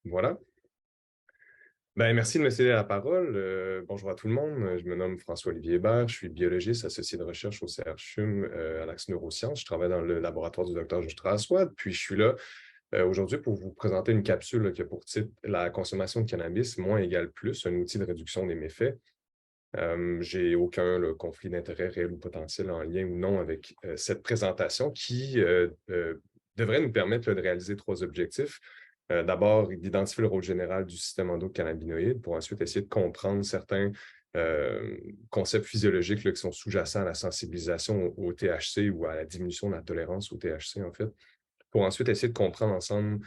Voilà. Ben, merci de me céder la parole. Bonjour à tout le monde. Je me nomme François-Olivier Hébert. Je suis biologiste associé de recherche au CRCHUM à l'Axe Neurosciences. Je travaille dans le laboratoire du docteur Justra Aswad. Puis je suis là aujourd'hui pour vous présenter une capsule qui a pour titre La consommation de cannabis, moins égale plus, un outil de réduction des méfaits. J'ai aucun conflit d'intérêt réel ou potentiel en lien ou non avec cette présentation qui devrait nous permettre de réaliser trois objectifs. D'abord, d'identifier le rôle général du système endocannabinoïde pour ensuite essayer de comprendre certains euh, concepts physiologiques qui sont sous-jacents à la sensibilisation au THC ou à la diminution de la tolérance au THC, en fait, pour ensuite essayer de comprendre ensemble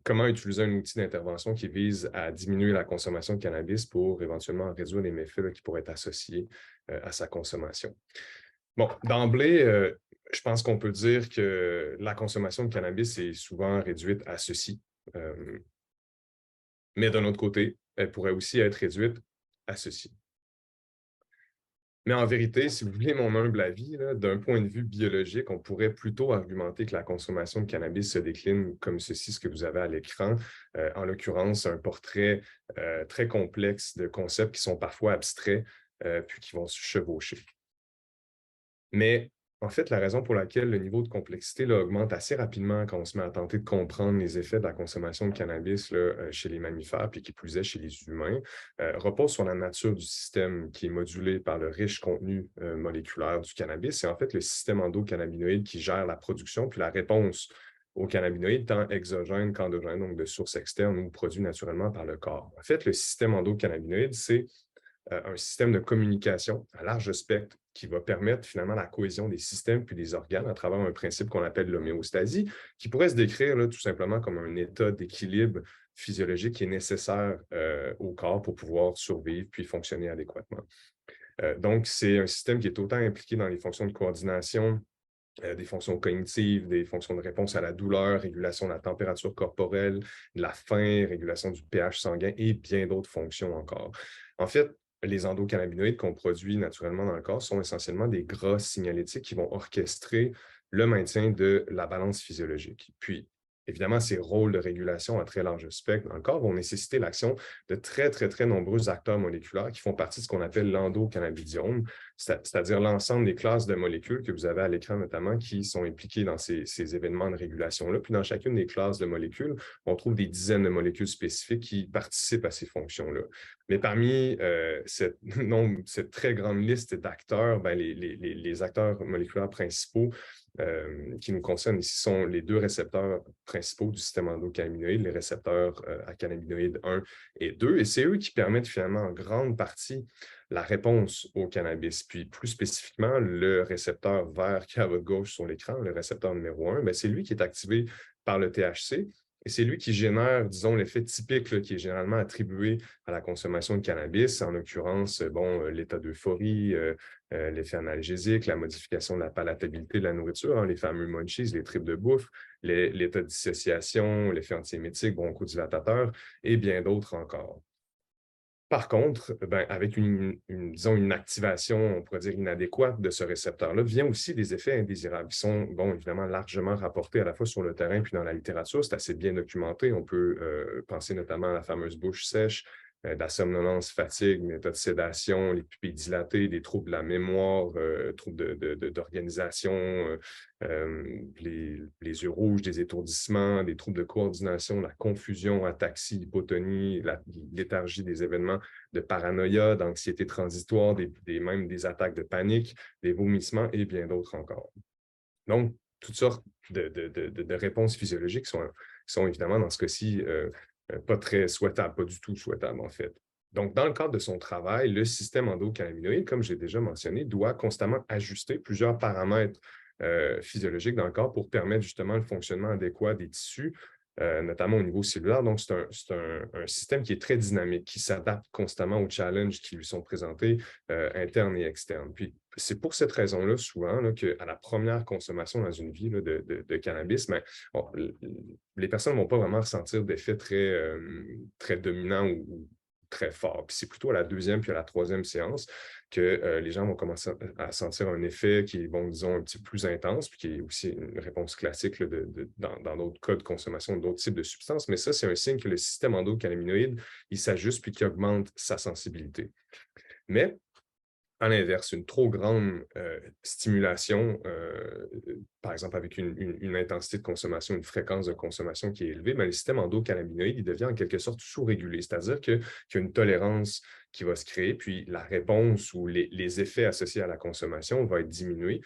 comment utiliser un outil d'intervention qui vise à diminuer la consommation de cannabis pour éventuellement réduire les méfaits qui pourraient être associés à sa consommation. Bon, d'emblée, je pense qu'on peut dire que la consommation de cannabis est souvent réduite à ceci. Euh, mais d'un autre côté, elle pourrait aussi être réduite à ceci. Mais en vérité, si vous voulez mon humble avis, d'un point de vue biologique, on pourrait plutôt argumenter que la consommation de cannabis se décline comme ceci, ce que vous avez à l'écran. En l'occurrence, un portrait très complexe de concepts qui sont parfois abstraits, puis qui vont se chevaucher. Mais en fait, la raison pour laquelle le niveau de complexité là, augmente assez rapidement quand on se met à tenter de comprendre les effets de la consommation de cannabis chez les mammifères, puis qui plus est chez les humains, repose sur la nature du système qui est modulé par le riche contenu moléculaire du cannabis. C'est en fait le système endocannabinoïde qui gère la production puis la réponse aux cannabinoïdes, tant exogènes qu'endogènes, donc de sources externes ou produits naturellement par le corps. En fait, le système endocannabinoïde, c'est un système de communication à large spectre qui va permettre finalement la cohésion des systèmes puis des organes à travers un principe qu'on appelle l'homéostasie, qui pourrait se décrire tout simplement comme un état d'équilibre physiologique qui est nécessaire au corps pour pouvoir survivre puis fonctionner adéquatement. Donc, c'est un système qui est autant impliqué dans les fonctions de coordination, des fonctions cognitives, des fonctions de réponse à la douleur, régulation de la température corporelle, de la faim, régulation du pH sanguin et bien d'autres fonctions encore. En fait, les endocannabinoïdes qu'on produit naturellement dans le corps sont essentiellement des gras signalétiques qui vont orchestrer le maintien de la balance physiologique. Puis, évidemment, ces rôles de régulation à très large spectre dans le corps vont nécessiter l'action de très, très, très nombreux acteurs moléculaires qui font partie de ce qu'on appelle l'endocannabidiome, c'est-à-dire l'ensemble des classes de molécules que vous avez à l'écran notamment qui sont impliquées dans ces événements de régulation-là. Puis dans chacune des classes de molécules, on trouve des dizaines de molécules spécifiques qui participent à ces fonctions-là. Mais parmi cette très grande liste d'acteurs, ben, les acteurs moléculaires principaux qui nous concernent ici sont les deux récepteurs principaux du système endocannabinoïde, les récepteurs à cannabinoïdes 1 et 2, et c'est eux qui permettent finalement en grande partie la réponse au cannabis. Puis plus spécifiquement, le récepteur vert qui est à votre gauche sur l'écran, le récepteur numéro 1, ben, c'est lui qui est activé par le THC. Et c'est lui qui génère, disons, l'effet typique qui est généralement attribué à la consommation de cannabis, en l'occurrence, bon, l'état d'euphorie, l'effet analgésique, la modification de la palatabilité de la nourriture, hein, les fameux munchies, les tripes de bouffe, l'état de dissociation, l'effet antiémétique, bronchodilatateur et bien d'autres encore. Par contre, ben, avec disons, une activation, on pourrait dire, inadéquate de ce récepteur-là, vient aussi des effets indésirables qui sont, bon, évidemment, largement rapportés à la fois sur le terrain puis dans la littérature. C'est assez bien documenté. On peut penser notamment à la fameuse bouche sèche, la somnolence, fatigue, l'état de sédation, les pupilles dilatées, des troubles de la mémoire, troubles d'organisation, les yeux rouges, des étourdissements, des troubles de coordination, la confusion, ataxie, hypotonie, la léthargie des événements de paranoïa, d'anxiété transitoire, même des attaques de panique, des vomissements et bien d'autres encore. Donc, toutes sortes de réponses physiologiques sont évidemment dans ce cas-ci pas très souhaitables, pas du tout souhaitables en fait. Donc, dans le cadre de son travail, le système endocannabinoïde, comme j'ai déjà mentionné, doit constamment ajuster plusieurs paramètres physiologiques dans le corps pour permettre justement le fonctionnement adéquat des tissus, notamment au niveau cellulaire. Donc, c'est un système qui est très dynamique, qui s'adapte constamment aux challenges qui lui sont présentés, internes et externes. Puis, c'est pour cette raison-là, souvent, qu'à la première consommation dans une vie de cannabis, ben, bon, les personnes ne vont pas vraiment ressentir d'effets très dominants ou très fort. Puis c'est plutôt à la deuxième puis à la troisième séance que les gens vont commencer à sentir un effet qui est, bon, disons, un petit peu plus intense, puis qui est aussi une réponse classique là, dans d'autres cas de consommation d'autres types de substances. Mais ça, c'est un signe que le système endocannabinoïde, il s'ajuste puis qu'il augmente sa sensibilité. Mais à l'inverse, une trop grande stimulation, par exemple avec une intensité de consommation, une fréquence de consommation qui est élevée, mais le système endocannabinoïde, il devient en quelque sorte sous-régulé, c'est-à-dire qu'il y a une tolérance qui va se créer, puis la réponse ou les effets associés à la consommation vont être diminués,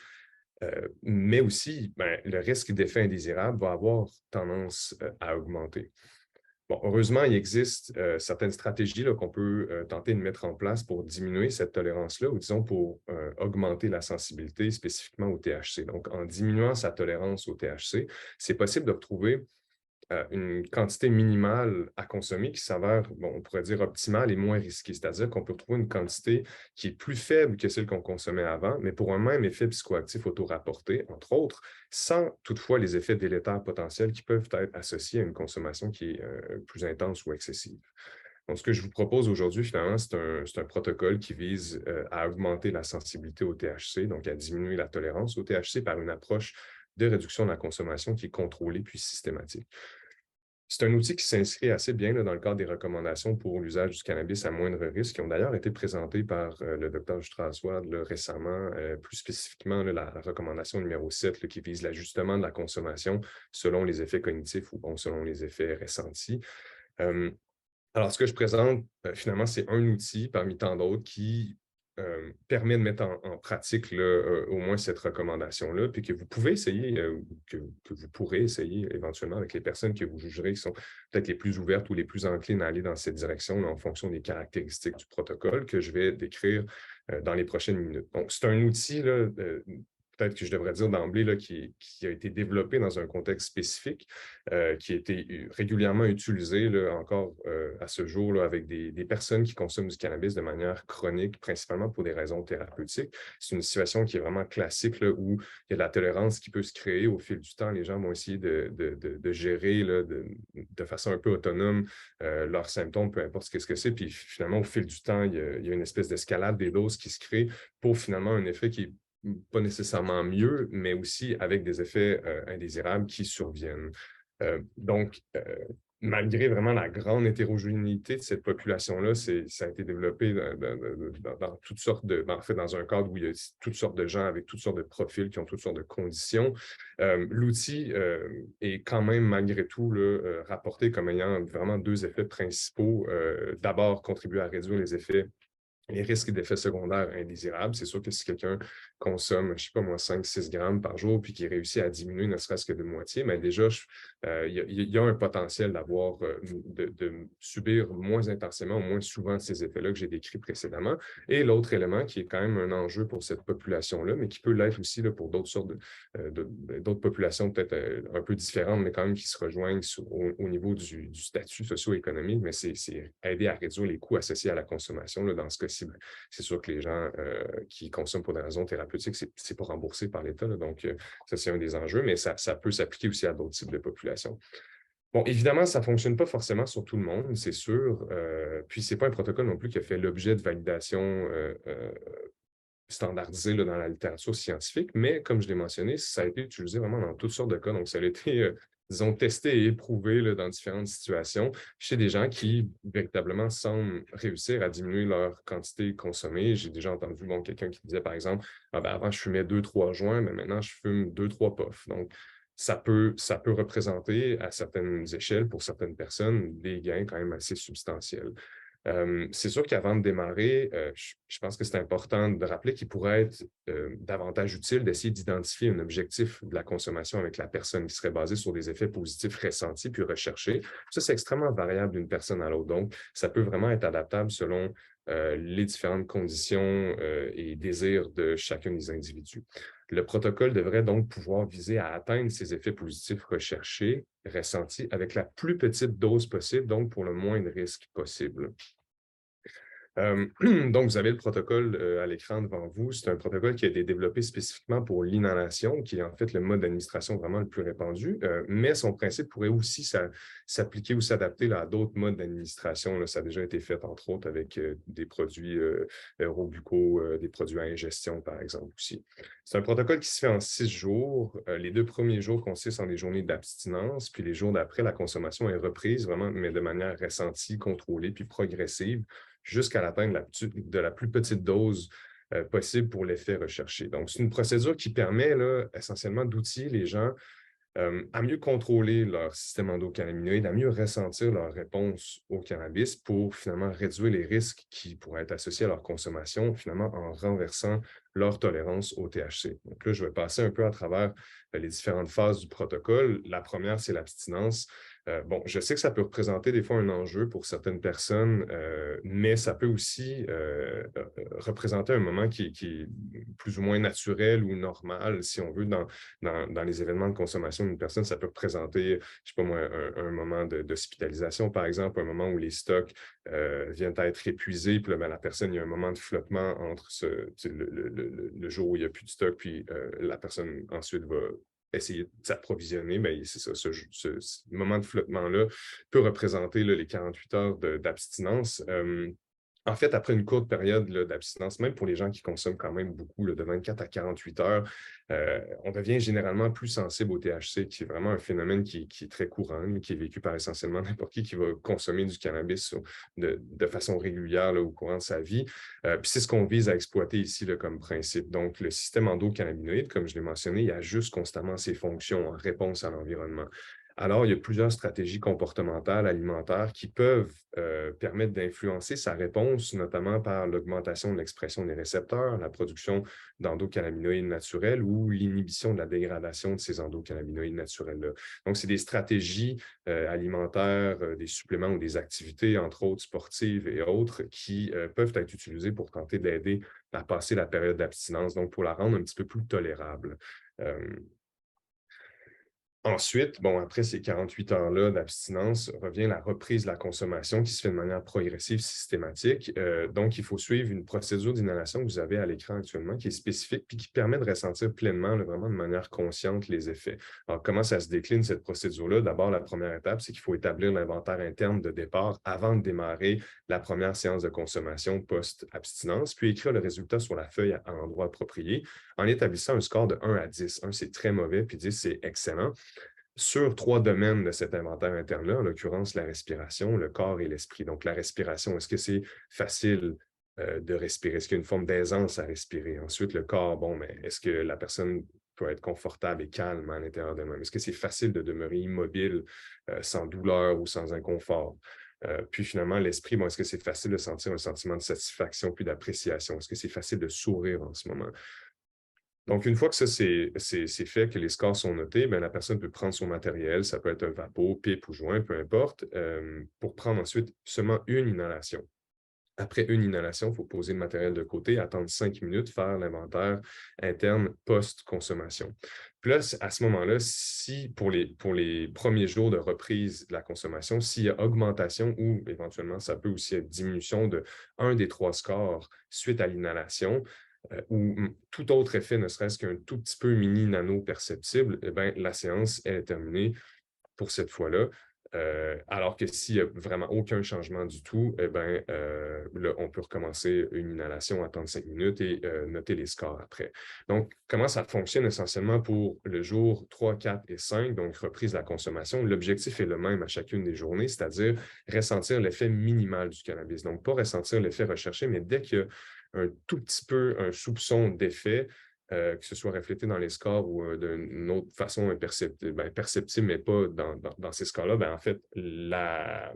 mais aussi le risque d'effet indésirable va avoir tendance à augmenter. Bon, heureusement, il existe certaines stratégies qu'on peut tenter de mettre en place pour diminuer cette tolérance-là, ou disons pour augmenter la sensibilité spécifiquement au THC. Donc, en diminuant sa tolérance au THC, c'est possible de retrouver une quantité minimale à consommer qui s'avère, bon, on pourrait dire optimale et moins risquée. C'est-à-dire qu'on peut trouver une quantité qui est plus faible que celle qu'on consommait avant, mais pour un même effet psychoactif auto-rapporté, entre autres, sans toutefois les effets délétères potentiels qui peuvent être associés à une consommation qui est plus intense ou excessive. Donc, ce que je vous propose aujourd'hui, finalement, c'est un protocole qui vise à augmenter la sensibilité au THC, donc à diminuer la tolérance au THC par une approche de réduction de la consommation qui est contrôlée puis systématique. C'est un outil qui s'inscrit assez bien là, dans le cadre des recommandations pour l'usage du cannabis à moindre risque, qui ont d'ailleurs été présentées par le Dr Straswad récemment, plus spécifiquement la recommandation numéro 7 qui vise l'ajustement de la consommation selon les effets cognitifs ou bon, selon les effets ressentis. Alors, ce que je présente, finalement, c'est un outil parmi tant d'autres qui permet de mettre en pratique là, au moins cette recommandation-là, puis que vous pouvez essayer, que vous pourrez essayer éventuellement avec les personnes que vous jugerez qui sont peut-être les plus ouvertes ou les plus enclines à aller dans cette direction là, en fonction des caractéristiques du protocole que je vais décrire dans les prochaines minutes. Donc, c'est un outil là, peut-être que je devrais dire d'emblée, là, qui a été développé dans un contexte spécifique, qui a été régulièrement utilisé là, encore à ce jour là, avec des personnes qui consomment du cannabis de manière chronique, principalement pour des raisons thérapeutiques. C'est une situation qui est vraiment classique là, où il y a de la tolérance qui peut se créer au fil du temps. Les gens vont essayer de gérer là, de façon un peu autonome leurs symptômes, peu importe ce que c'est. Puis finalement, au fil du temps, il y a une espèce d'escalade des doses qui se crée pour finalement un effet qui est pas nécessairement mieux, mais aussi avec des effets indésirables qui surviennent. Donc, malgré vraiment la grande hétérogénéité de cette population-là, ça a été développé dans toutes sortes en fait, dans un cadre où il y a toutes sortes de gens avec toutes sortes de profils qui ont toutes sortes de conditions. L'outil est quand même, malgré tout, là, rapporté comme ayant vraiment deux effets principaux. D'abord, contribuer à réduire les risques d'effets secondaires indésirables. C'est sûr que si quelqu'un consomme, je ne sais pas moi, 5-6 grammes par jour, puis qu'il réussit à diminuer ne serait-ce que de moitié, mais déjà, il y a un potentiel de subir moins intensément ou moins souvent ces effets-là que j'ai décrits précédemment. Et l'autre élément qui est quand même un enjeu pour cette population-là, mais qui peut l'être aussi là, pour d'autres sortes d'autres populations peut-être un peu différentes, mais quand même qui se rejoignent au niveau du statut socio-économique, mais c'est aider à réduire les coûts associés à la consommation. Là, dans ce cas-ci, c'est sûr que les gens qui consomment pour des raisons thérapeutiques, c'est pas remboursé par l'État. Donc, ça, c'est un des enjeux, mais ça peut s'appliquer aussi à d'autres types de populations. Bon, évidemment, ça ne fonctionne pas forcément sur tout le monde, c'est sûr. Puis, ce n'est pas un protocole non plus qui a fait l'objet de validation standardisée là, dans la littérature scientifique, mais comme je l'ai mentionné, ça a été utilisé vraiment dans toutes sortes de cas. Donc, ça a été, disons, testé et éprouvé là, dans différentes situations chez des gens qui véritablement semblent réussir à diminuer leur quantité consommée. J'ai déjà entendu quelqu'un qui disait, par exemple, ah, ben, avant, je fumais 2-3 joints, mais maintenant, je fume 2-3 puffs. Donc, ça peut représenter à certaines échelles, pour certaines personnes, des gains quand même assez substantiels. C'est sûr qu'avant de démarrer, je pense que c'est important de rappeler qu'il pourrait être davantage utile d'essayer d'identifier un objectif de la consommation avec la personne qui serait basé sur des effets positifs ressentis puis recherchés. Ça, c'est extrêmement variable d'une personne à l'autre. Donc, ça peut vraiment être adaptable selon les différentes conditions et désirs de chacun des individus. Le protocole devrait donc pouvoir viser à atteindre ces effets positifs recherchés, ressentis, avec la plus petite dose possible, donc pour le moins de risques possible. Donc, vous avez le protocole à l'écran devant vous. C'est un protocole qui a été développé spécifiquement pour l'inhalation, qui est en fait le mode d'administration vraiment le plus répandu, mais son principe pourrait aussi s'appliquer ou s'adapter à d'autres modes d'administration. Ça a déjà été fait, entre autres, avec des produits Robuco, des produits à ingestion, par exemple, aussi. C'est un protocole qui se fait en 6 jours. Les 2 premiers jours consistent en des journées d'abstinence, puis les jours d'après, la consommation est reprise vraiment, mais de manière ressentie, contrôlée, puis progressive, jusqu'à l'atteinte de la plus petite dose possible pour l'effet recherché. Donc, c'est une procédure qui permet là, essentiellement d'outiller les gens à mieux contrôler leur système endocannabinoïde, à mieux ressentir leur réponse au cannabis pour finalement réduire les risques qui pourraient être associés à leur consommation, finalement en renversant leur tolérance au THC. Donc là, je vais passer un peu à travers les différentes phases du protocole. La première, c'est l'abstinence. Bon, je sais que ça peut représenter des fois un enjeu pour certaines personnes, mais ça peut aussi représenter un moment qui est plus ou moins naturel ou normal, si on veut, dans les événements de consommation d'une personne. Ça peut représenter, je ne sais pas moi, un moment d'hospitalisation, par exemple, un moment où les stocks viennent à être épuisés, puis là, ben, la personne, il y a un moment de flottement entre le jour où il n'y a plus de stock, puis la personne ensuite va essayer de s'approvisionner, mais c'est ça, ce moment de flottement-là peut représenter là, les 48 heures d'abstinence. En fait, après une courte période d'abstinence, même pour les gens qui consomment quand même beaucoup, là, de 24 à 48 heures, on devient généralement plus sensible au THC, qui est vraiment un phénomène qui est très courant, qui est vécu par essentiellement n'importe qui va consommer du cannabis de façon régulière là, au courant de sa vie. Puis c'est ce qu'on vise à exploiter ici là, comme principe. Donc, le système endocannabinoïde, comme je l'ai mentionné, il ajuste constamment ses fonctions en réponse à l'environnement. Alors, il y a plusieurs stratégies comportementales, alimentaires qui peuvent permettre d'influencer sa réponse, notamment par l'augmentation de l'expression des récepteurs, la production d'endocannabinoïdes naturels ou l'inhibition de la dégradation de ces endocannabinoïdes naturels-là. Donc, c'est des stratégies alimentaires, des suppléments ou des activités, entre autres sportives et autres, qui peuvent être utilisées pour tenter d'aider à passer la période d'abstinence, donc pour la rendre un petit peu plus tolérable. Ensuite, bon, après ces 48 heures-là d'abstinence, revient la reprise de la consommation qui se fait de manière progressive, systématique. Donc, il faut suivre une procédure d'inhalation que vous avez à l'écran actuellement qui est spécifique puis qui permet de ressentir pleinement, là, vraiment de manière consciente, les effets. Alors, comment ça se décline, cette procédure-là? D'abord, la première étape, c'est qu'il faut établir l'inventaire interne de départ avant de démarrer la première séance de consommation post-abstinence, puis écrire le résultat sur la feuille à l'endroit approprié en établissant un score de 1 à 10. 1, c'est très mauvais, puis 10, c'est excellent sur 3 domaines de cet inventaire interne-là, en l'occurrence la respiration, le corps et l'esprit. Donc, la respiration, est-ce que c'est facile de respirer? Est-ce qu'il y a une forme d'aisance à respirer? Ensuite, le corps, bon, mais est-ce que la personne peut être confortable et calme à l'intérieur d'elle-même? Est-ce que c'est facile de demeurer immobile sans douleur ou sans inconfort? Puis finalement, l'esprit, bon, est-ce que c'est facile de sentir un sentiment de satisfaction puis d'appréciation? Est-ce que c'est facile de sourire en ce moment? Donc, une fois que ça, c'est fait, que les scores sont notés, bien, la personne peut prendre son matériel, ça peut être un vapeau, pipe ou joint, peu importe, pour prendre ensuite seulement une inhalation. Après une inhalation, il faut poser le matériel de côté, attendre 5 minutes, faire l'inventaire interne post-consommation. Puis là, à ce moment-là, si pour les premiers jours de reprise de la consommation, s'il y a augmentation ou éventuellement ça peut aussi être diminution de un des 3 scores suite à l'inhalation, ou tout autre effet, ne serait-ce qu'un tout petit peu mini nano perceptible, eh bien, la séance elle est terminée pour cette fois-là. Alors que s'il n'y a vraiment aucun changement du tout, eh bien, là, on peut recommencer une inhalation, attendre 5 minutes et noter les scores après. Donc, comment ça fonctionne essentiellement pour le jour 3, 4 et 5, donc reprise de la consommation? L'objectif est le même à chacune des journées, c'est-à-dire ressentir l'effet minimal du cannabis. Donc, pas ressentir l'effet recherché, mais dès qu'il y a un tout petit peu un soupçon d'effet, que ce soit reflété dans les scores ou d'une autre façon perceptible, mais pas dans ces scores-là, ben, en fait, la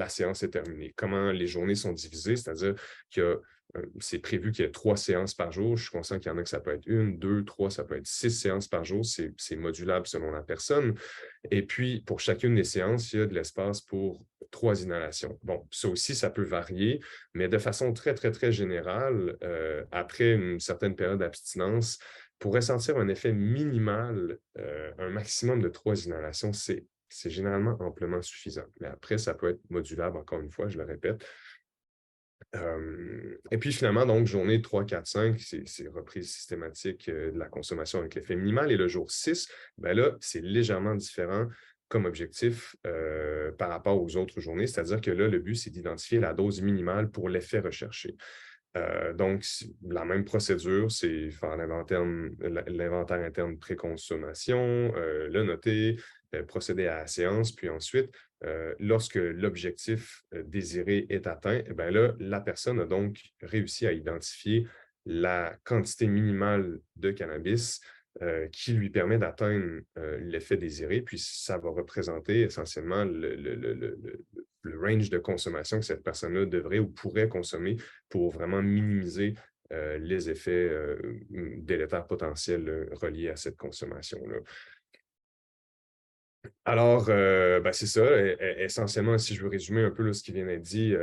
séance est terminée. Comment les journées sont divisées, c'est-à-dire que c'est prévu qu'il y ait 3 séances par jour. Je suis conscient qu'il y en a que ça peut être 1, 2, 3, ça peut être 6 séances par jour. C'est modulable selon la personne. Et puis, pour chacune des séances, il y a de l'espace pour 3 inhalations. Bon, ça aussi, ça peut varier, mais de façon très, très, très générale, après une certaine période d'abstinence, pour ressentir un effet minimal, un maximum de 3 inhalations, c'est généralement amplement suffisant. Mais après, ça peut être modulable, encore une fois, je le répète, Et puis finalement, donc, journée 3, 4, 5, c'est reprise systématique de la consommation avec l'effet minimal. Et le jour 6, ben là, c'est légèrement différent comme objectif par rapport aux autres journées. C'est-à-dire que là, le but, c'est d'identifier la dose minimale pour l'effet recherché. Donc, la même procédure, c'est faire l'inventaire interne pré-consommation, le noter, procéder à la séance, puis ensuite, lorsque l'objectif désiré est atteint, eh bien là, la personne a donc réussi à identifier la quantité minimale de cannabis qui lui permet d'atteindre l'effet désiré, puis ça va représenter essentiellement le range de consommation que cette personne-là devrait ou pourrait consommer pour vraiment minimiser les effets délétères potentiels reliés à cette consommation-là. Alors, ben, c'est ça. Essentiellement, si je veux résumer un peu là, ce qui vient d'être dit,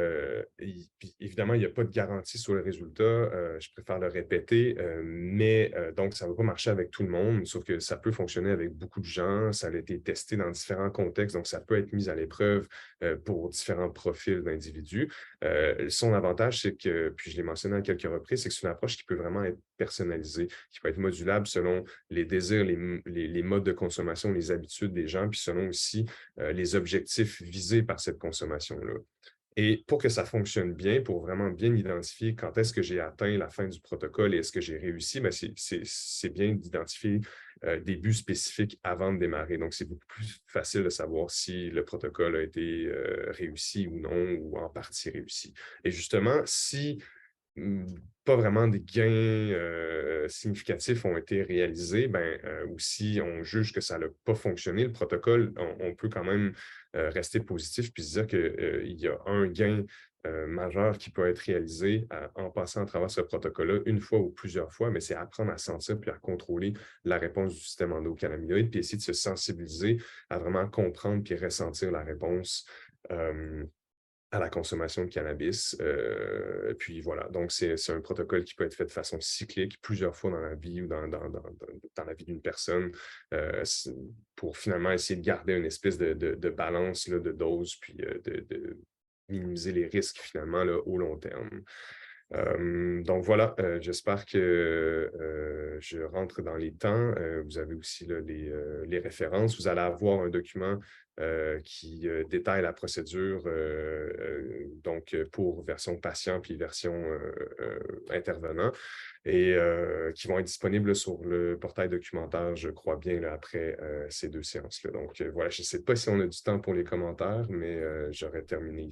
puis évidemment, il n'y a pas de garantie sur le résultat. Je préfère le répéter, mais donc, ça ne va pas marcher avec tout le monde, sauf que ça peut fonctionner avec beaucoup de gens. Ça a été testé dans différents contextes, donc ça peut être mis à l'épreuve pour différents profils d'individus. Son avantage, c'est que, puis je l'ai mentionné à quelques reprises, c'est que c'est une approche qui peut vraiment être personnalisée, qui peut être modulable selon les désirs, les modes de consommation, les habitudes des gens, puis selon aussi les objectifs visés par cette consommation-là. Et pour que ça fonctionne bien, pour vraiment bien identifier quand est-ce que j'ai atteint la fin du protocole et est-ce que j'ai réussi, ben c'est bien d'identifier des buts spécifiques avant de démarrer. Donc, c'est beaucoup plus facile de savoir si le protocole a été réussi ou non, ou en partie réussi. Et justement, si pas vraiment des gains significatifs ont été réalisés, ben, ou si on juge que ça n'a pas fonctionné, le protocole, on peut quand même rester positif puis se dire qu'il y a un gain majeur qui peut être réalisé en passant à travers ce protocole-là une fois ou plusieurs fois, mais c'est apprendre à sentir puis à contrôler la réponse du système endocannabinoïde puis essayer de se sensibiliser à vraiment comprendre puis ressentir la réponse à la consommation de cannabis. Puis voilà, donc c'est un protocole qui peut être fait de façon cyclique plusieurs fois dans la vie ou dans la vie d'une personne pour finalement essayer de garder une espèce de balance là, de dose puis de minimiser les risques finalement là, au long terme. Donc voilà, j'espère que je rentre dans les temps. Vous avez aussi là, les références. Vous allez avoir un document qui détaille la procédure donc pour version patient puis version intervenant et qui vont être disponibles sur le portail documentaire, je crois bien, là, après ces deux séances-là. Donc voilà, je ne sais pas si on a du temps pour les commentaires, mais j'aurais terminé ici.